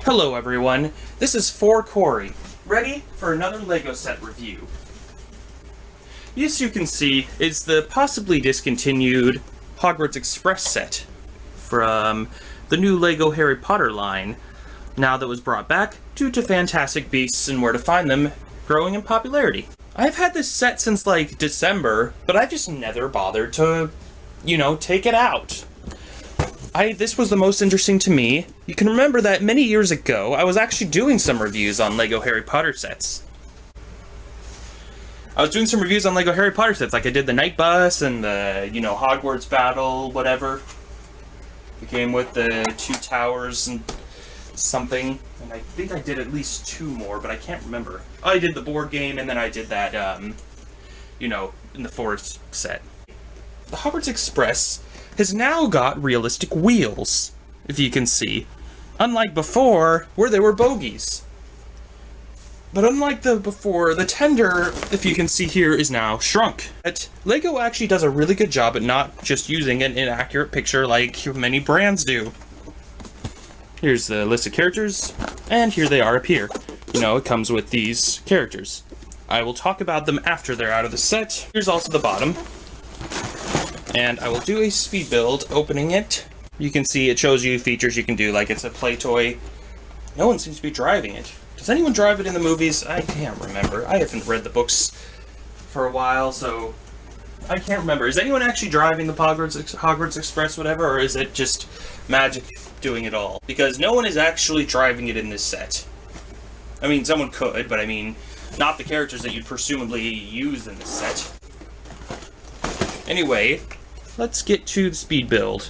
Hello everyone, this is Corey, ready for another LEGO set review. As you can see, it's the possibly discontinued Hogwarts Express set from the new LEGO Harry Potter line, now that was brought back due to Fantastic Beasts and Where to Find Them growing in popularity. I've had this set since like December, but I just never bothered to, take it out. This was the most interesting to me. You can remember that many years ago, I was actually doing some reviews on LEGO Harry Potter sets. Like I did the Night Bus and the, Hogwarts Battle, whatever. The game with the 2 towers and something. And I think I did at least 2 more, but I can't remember. I did the board game, and then I did that, in the forest set. The Hogwarts Express has now got realistic wheels, if you can see. Unlike before, where they were bogies. But unlike before, the tender, if you can see here, is now shrunk. LEGO actually does a really good job at not just using an inaccurate picture like many brands do. Here's the list of characters, and here they are up here. It comes with these characters. I will talk about them after they're out of the set. Here's also the bottom. And I will do a speed build opening it. You can see it shows you features you can do, like it's a play toy. No one seems to be driving it. Does anyone drive it in the movies? I can't remember. I haven't read the books for a while, so I can't remember. Is anyone actually driving the Hogwarts Express, whatever, or is it just magic doing it all? Because no one is actually driving it in this set. I mean, someone could, but I mean, not the characters that you'd presumably use in this set. Anyway, let's get to the speed build.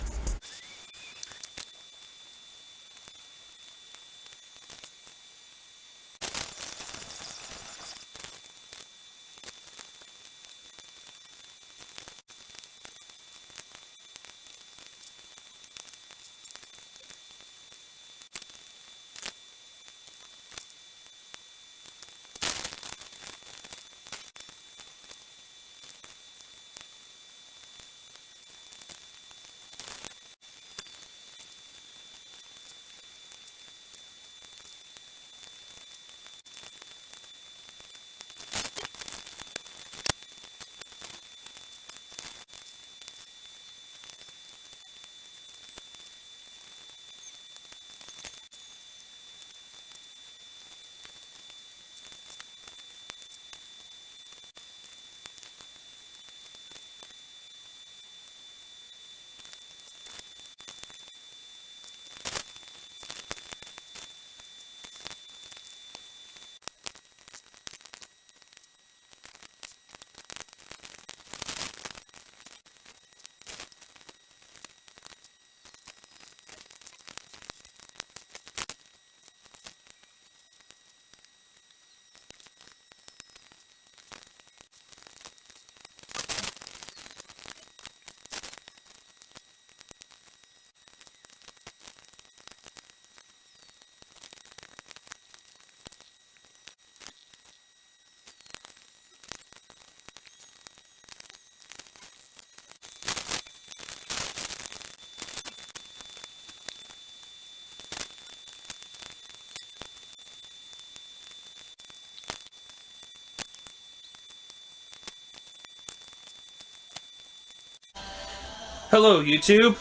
Hello, YouTube.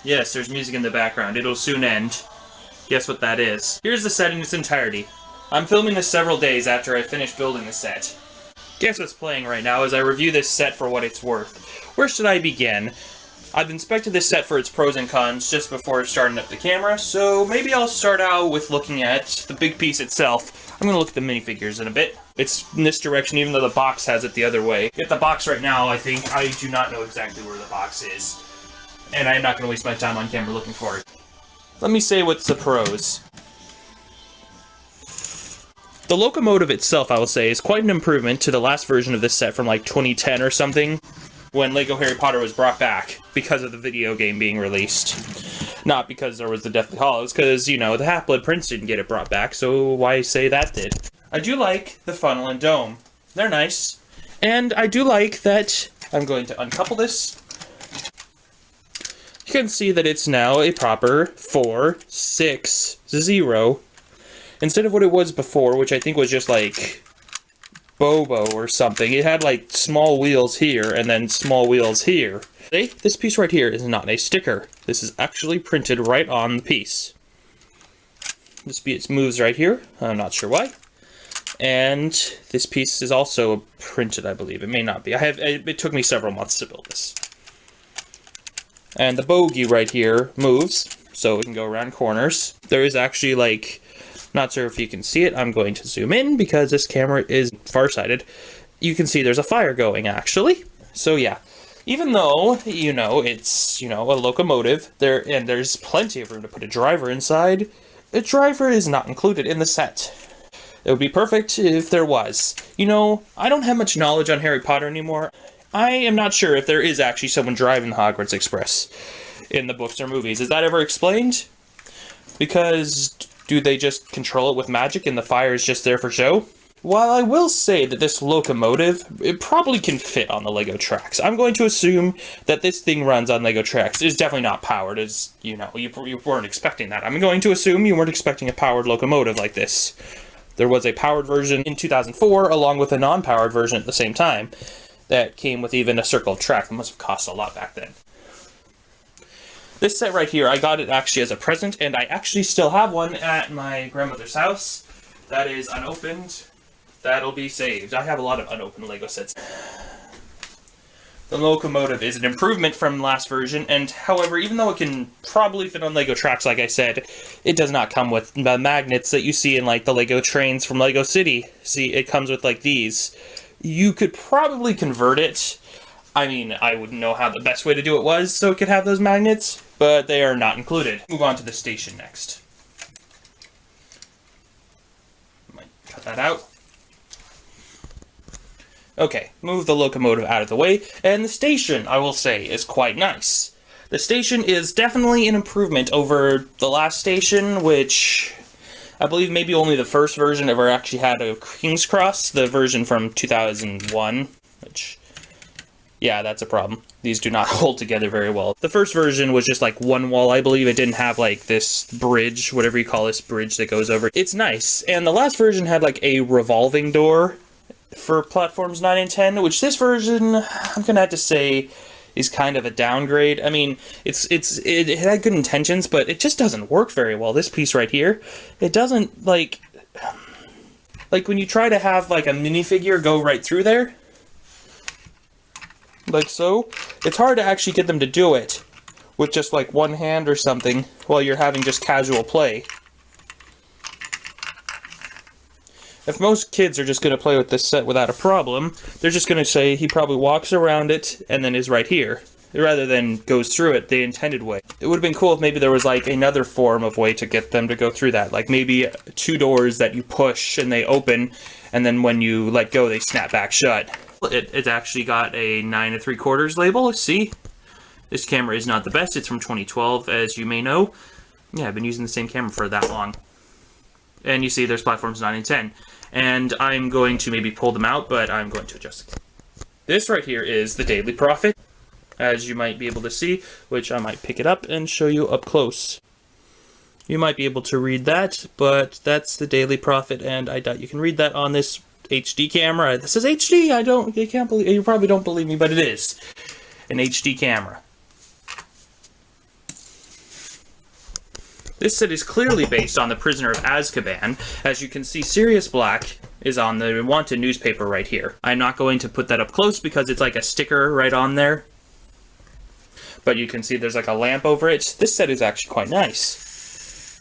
Yes, there's music in the background. It'll soon end. Guess what that is. Here's the set in its entirety. I'm filming this several days after I finished building the set. Guess what's playing right now as I review this set for what it's worth. Where should I begin? I've inspected this set for its pros and cons just before starting up the camera, so maybe I'll start out with looking at the big piece itself. I'm going to look at the minifigures in a bit. It's in this direction, even though the box has it the other way. Get the box right now, I do not know exactly where the box is. And I'm not going to waste my time on camera looking for it. Let me say what's the pros. The locomotive itself, I will say, is quite an improvement to the last version of this set from like 2010 or something, when LEGO Harry Potter was brought back because of the video game being released. Not because there was the Deathly Hallows, because, the Half-Blood Prince didn't get it brought back, so why say that did? I do like the funnel and dome. They're nice. And I do like that I'm going to uncouple this. you can see that it's now a proper 4-6-0. Instead of what it was before, which I think was just like Bobo or something. It had like small wheels here and then small wheels here. See? This piece right here is not a sticker. This is actually printed right on the piece. This piece moves right here. I'm not sure why. And this piece is also printed, I believe. It may not be. It took me several months to build this. And the bogey right here moves, so it can go around corners. There is actually, like, not sure if you can see it. I'm going to zoom in because this camera is farsighted. You can see there's a fire going, actually. So, yeah. Even though, you know, it's, you know, a locomotive, there's plenty of room to put a driver inside, a driver is not included in the set. It would be perfect if there was. You know, I don't have much knowledge on Harry Potter anymore. I am not sure if there is actually someone driving the Hogwarts Express in the books or movies. Is that ever explained? Because do they just control it with magic and the fire is just there for show? While I will say that this locomotive, it probably can fit on the Lego tracks. I'm going to assume that this thing runs on Lego tracks. It's definitely not powered, as, you know, you weren't expecting that. I'm going to assume you weren't expecting a powered locomotive like this. There was a powered version in 2004, along with a non-powered version at the same time, that came with even a circle track. That must have cost a lot back then. This set right here, I got it actually as a present, and I actually still have one at my grandmother's house. That is unopened. That'll be saved. I have a lot of unopened Lego sets. The locomotive is an improvement from last version, and however, even though it can probably fit on Lego tracks, like I said, it does not come with the magnets that you see in like the Lego trains from Lego City. See, it comes with like these. You could probably convert it. I mean, I wouldn't know how the best way to do it was so it could have those magnets, but they are not included. Move on to the station next. Might cut that out. Okay, move the locomotive out of the way, and the station, I will say, is quite nice. The station is definitely an improvement over the last station, which I believe maybe only the first version ever actually had a King's Cross, the version from 2001, which, yeah, that's a problem. These do not hold together very well. The first version was just like one wall, I believe. It didn't have like this bridge, whatever you call this bridge that goes over. It's nice, and the last version had like a revolving door for platforms 9 and 10, which this version, I'm gonna have to say, is kind of a downgrade. I mean, it had good intentions, but it just doesn't work very well. This piece right here, it doesn't, like when you try to have, like, a minifigure go right through there, like so, it's hard to actually get them to do it with just, like, one hand or something while you're having just casual play. If most kids are just going to play with this set without a problem, they're just going to say he probably walks around it and then is right here, rather than goes through it the intended way. It would have been cool if maybe there was like another form of way to get them to go through that, like maybe two doors that you push and they open, and then when you let go they snap back shut. It's actually got a 9 3/4 label. See? This camera is not the best. It's from 2012, as you may know. Yeah, I've been using the same camera for that long. And you see there's platforms 9 and 10. And I'm going to maybe pull them out, but I'm going to adjust it. This right here is the Daily Prophet, as you might be able to see, which I might pick it up and show you up close. You might be able to read that, but that's the Daily Prophet, and I doubt you can read that on this HD camera. This is HD? I can't believe, you probably don't believe me, but it is an HD camera. This set is clearly based on The Prisoner of Azkaban. As you can see, Sirius Black is on the Wanted newspaper right here. I'm not going to put that up close because it's like a sticker right on there. But you can see there's like a lamp over it. This set is actually quite nice.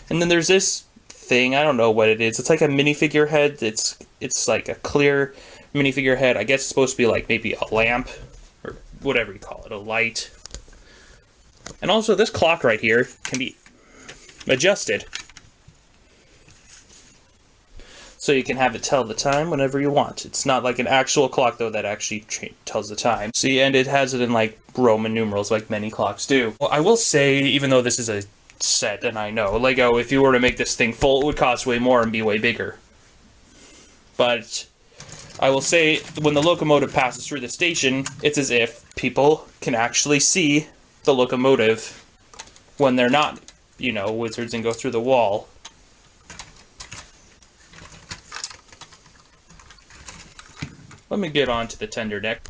And then there's this thing, I don't know what it is. It's like a minifigure head. It's like a clear minifigure head. I guess it's supposed to be like maybe a lamp or whatever you call it, a light. And also this clock right here can be adjusted, so you can have it tell the time whenever you want. It's not like an actual clock, though, that actually tells the time. See, and it has it in, like, Roman numerals, like many clocks do. Well, I will say, even though this is a set, and I know, Lego, if you were to make this thing full, it would cost way more and be way bigger. But I will say, when the locomotive passes through the station, it's as if people can actually see the locomotive when they're not, you know, wizards and go through the wall. Let me get on to the tender deck.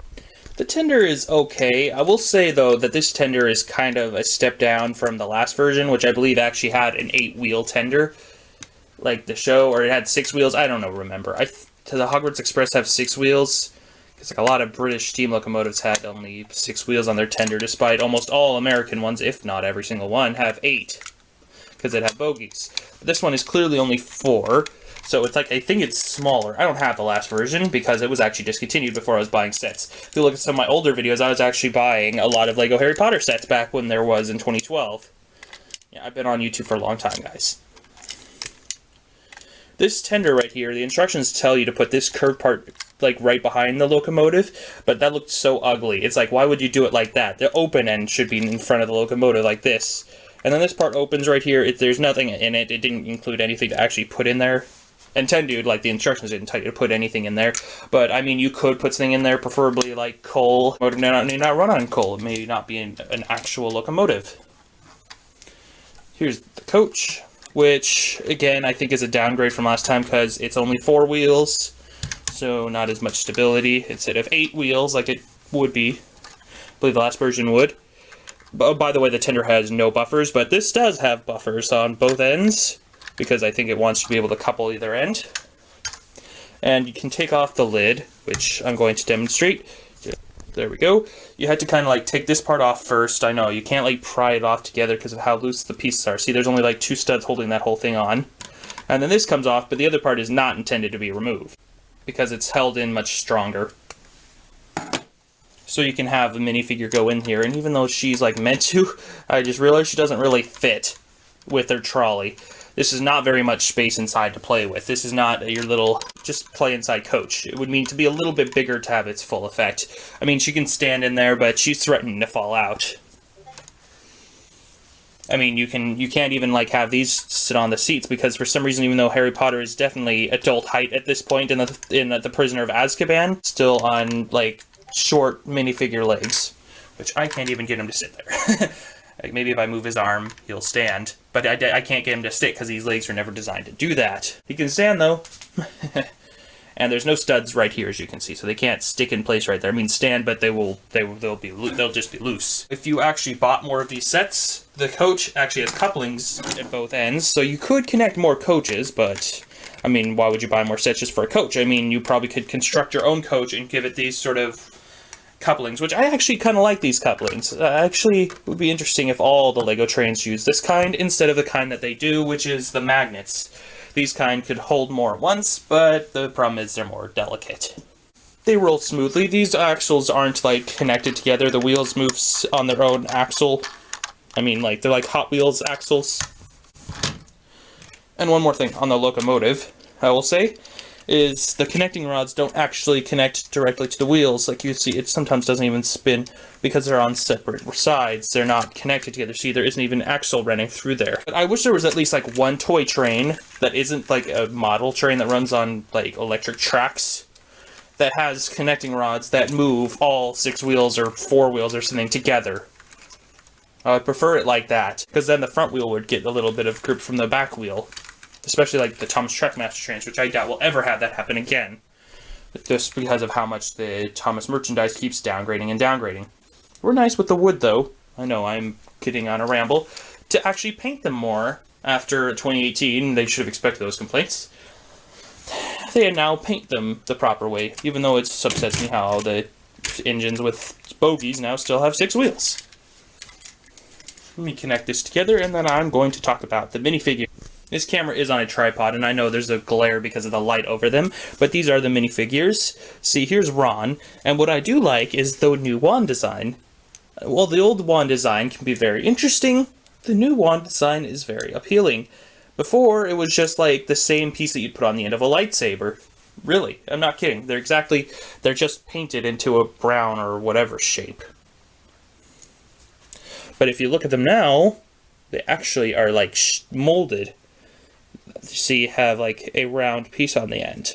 The tender is okay. I will say, though, that this tender is kind of a step down from the last version, which I believe actually had an 8-wheel tender, like the show, or it had 6 wheels. I don't know, remember. The Hogwarts Express have 6 wheels, because like a lot of British steam locomotives had only 6 wheels on their tender, despite almost all American ones, if not every single one, have 8, because it had bogies. But this one is clearly only 4. So it's like, I think it's smaller. I don't have the last version because it was actually discontinued before I was buying sets. If you look at some of my older videos, I was actually buying a lot of Lego Harry Potter sets back when there was in 2012. Yeah, I've been on YouTube for a long time, guys. This tender right here, the instructions tell you to put this curved part like right behind the locomotive, but that looked so ugly. It's like, why would you do it like that? The open end should be in front of the locomotive like this. And then this part opens right here. There's nothing in it. It didn't include anything to actually put in there. And like, the instructions didn't tell you to put anything in there. But, I mean, you could put something in there, preferably, like, coal. Motor may not run on coal. It may not be an actual locomotive. Here's the coach, which, again, I think is a downgrade from last time because it's only 4 wheels, so not as much stability. Instead of 8 wheels, like it would be. I believe the last version would. But, by the way, the tender has no buffers, but this does have buffers on both ends, because I think it wants to be able to couple either end. And you can take off the lid, which I'm going to demonstrate. There we go. You had to kind of like take this part off first. I know, you can't like pry it off together because of how loose the pieces are. See, there's only like 2 studs holding that whole thing on. And then this comes off, but the other part is not intended to be removed because it's held in much stronger. So you can have the minifigure go in here, and even though she's like meant to, I just realized she doesn't really fit with her trolley. This is not very much space inside to play with. This is not your little, just play inside coach. It would mean to be a little bit bigger to have its full effect. I mean, she can stand in there, but she's threatening to fall out. I mean, you can't even, like, have these sit on the seats, because for some reason, even though Harry Potter is definitely adult height at this point in the Prisoner of Azkaban, still on, like, short minifigure legs, which I can't even get him to sit there. Like, maybe if I move his arm, he'll stand. But I can't get him to sit because these legs were never designed to do that. He can stand, though. And there's no studs right here, as you can see, so they can't stick in place right there. I mean, stand, but they'll just be loose. If you actually bought more of these sets, the coach actually has couplings at both ends, so you could connect more coaches, but I mean, why would you buy more sets just for a coach? I mean, you probably could construct your own coach and give it these sort of couplings, which I actually kind of like these couplings. Actually, it would be interesting if all the Lego trains use this kind instead of the kind that they do, which is the magnets. These kind could hold more at once, but the problem is they're more delicate. They roll smoothly. These axles aren't, like, connected together. The wheels move on their own axle. I mean, like, they're like Hot Wheels axles. And one more thing on the locomotive, I will say, is the connecting rods don't actually connect directly to the wheels. Like you see, it sometimes doesn't even spin because they're on separate sides. They're not connected together. See, there isn't even an axle running through there. But I wish there was at least like one toy train that isn't like a model train that runs on like electric tracks that has connecting rods that move all 6 wheels or 4 wheels or something together. I would prefer it like that, because then the front wheel would get a little bit of grip from the back wheel. Especially like the Thomas Trackmaster trains, which I doubt will ever have that happen again. Just because of how much the Thomas merchandise keeps downgrading and downgrading. We're nice with the wood, though. I know I'm getting on a ramble. To actually paint them more after 2018, they should have expected those complaints. They now paint them the proper way, even though it upsets me how the engines with bogies now still have 6 wheels. Let me connect this together, and then I'm going to talk about the minifigure. This camera is on a tripod, and I know there's a glare because of the light over them, but these are the minifigures. See, here's Ron, and what I do like is the new wand design. While the old wand design can be very interesting, the new wand design is very appealing. Before, it was just like the same piece that you'd put on the end of a lightsaber. Really, I'm not kidding. They're just painted into a brown or whatever shape. But if you look at them now, they actually are like molded. So you have like a round piece on the end.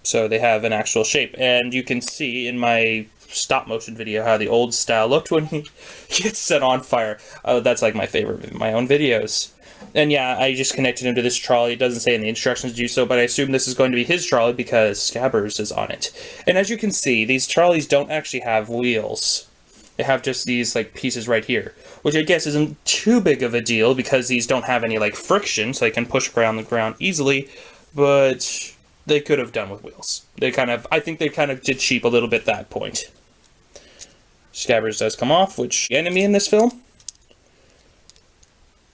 So they have an actual shape. And you can see in my stop motion video how the old style looked when he gets set on fire. Oh, that's like my favorite of my own videos. And yeah, I just connected him to this trolley. It doesn't say in the instructions to do so, but I assume this is going to be his trolley because Scabbers is on it. And as you can see, these trolleys don't actually have wheels. They have just these like pieces right here, which I guess isn't too big of a deal because these don't have any like friction, so they can push around the ground easily, but they could have done with wheels. I think they kind of did cheap a little bit at that point. Scabbers does come off, which enemy in this film.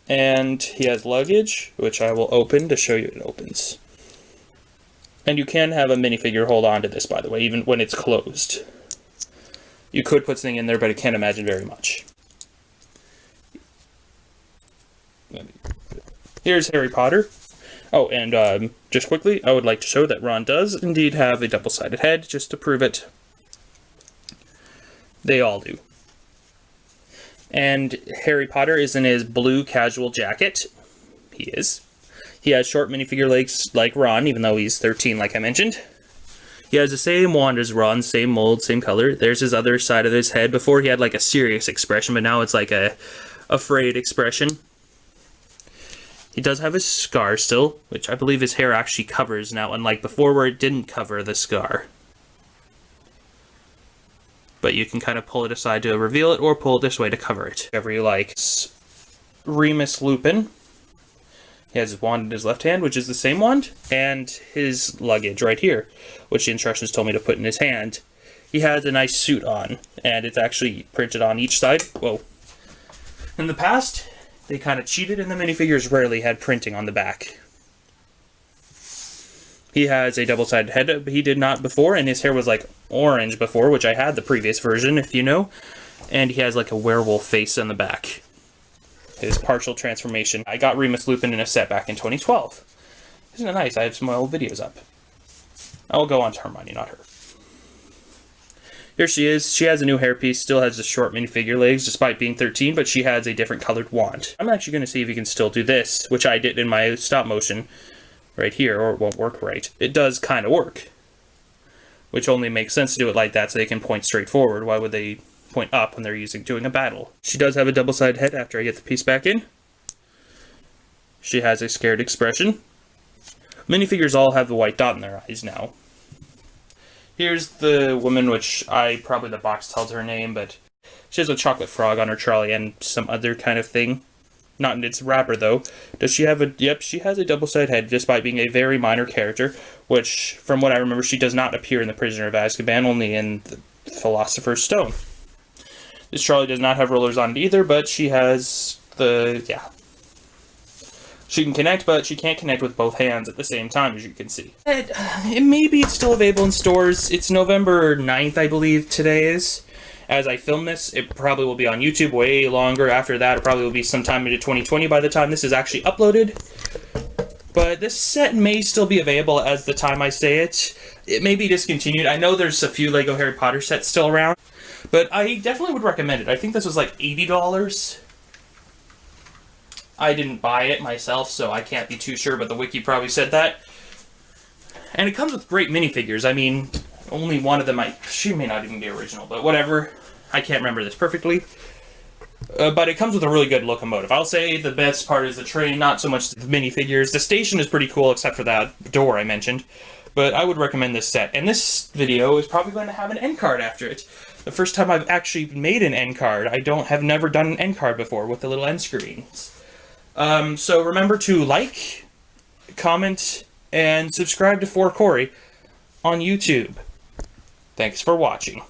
And he has luggage, which I will open to show you it opens. And you can have a minifigure hold on to this, by the way, even when it's closed. You could put something in there, but I can't imagine very much. Here's Harry Potter. Oh, and just quickly, I would like to show that Ron does indeed have a double-sided head, just to prove it. They all do. And Harry Potter is in his blue casual jacket. He is. He has short minifigure legs like Ron, even though he's 13, like I mentioned. He has the same wand as Ron, same mold, same color. There's his other side of his head. Before he had like a serious expression, but now it's like a afraid expression. He does have his scar still, which I believe his hair actually covers now, unlike before where it didn't cover the scar. But you can kind of pull it aside to reveal it, or pull it this way to cover it. Whatever you like. Remus Lupin. He has his wand in his left hand, which is the same wand, and his luggage right here, which the instructions told me to put in his hand. He has a nice suit on, and it's actually printed on each side. Whoa. In the past, they kind of cheated, and the minifigures rarely had printing on the back. He has a double-sided head, but he did not before, and his hair was like orange before, which I had the previous version, if you know. And he has like a werewolf face on the back. His partial transformation. I got Remus Lupin in a set back in 2012. Isn't it nice? I have some old videos up. I will go on to Hermione, not her. Here she is. She has a new hairpiece, still has the short minifigure legs despite being 13, but she has a different colored wand. I'm actually going to see if you can still do this, which I did in my stop motion right here, or it won't work right. It does kind of work, which only makes sense to do it like that so they can point straight forward. Why would they point up when they're doing a battle? She does have a double-sided head after I get the piece back in. She has a scared expression. Minifigures all have the white dot in their eyes now. Here's the woman, which probably the box tells her name, but she has a chocolate frog on her trolley and some other kind of thing. Not in its wrapper, though. Does she have a... Yep, she has a double-sided head, despite being a very minor character, which, from what I remember, she does not appear in The Prisoner of Azkaban, only in The Philosopher's Stone. This trolley does not have rollers on it either, but she has the... yeah. She can connect, but she can't connect with both hands at the same time, as you can see. Maybe it's still available in stores. It's November 9th, I believe, today is. As I film this, it probably will be on YouTube way longer after that. It probably will be sometime into 2020 by the time this is actually uploaded. But this set may still be available as the time I say it. It may be discontinued. I know there's a few LEGO Harry Potter sets still around, but I definitely would recommend it. I think this was like $80. I didn't buy it myself, so I can't be too sure, but the wiki probably said that. And it comes with great minifigures. I mean, only one of them she may not even be original, but whatever. I can't remember this perfectly. But it comes with a really good locomotive. I'll say the best part is the train, not so much the minifigures. The station is pretty cool, except for that door I mentioned. But I would recommend this set. And this video is probably going to have an end card after it. The first time I've actually made an end card. I have never done an end card before with the little end screens. So remember to like, comment, and subscribe to 4Corey on YouTube. Thanks for watching.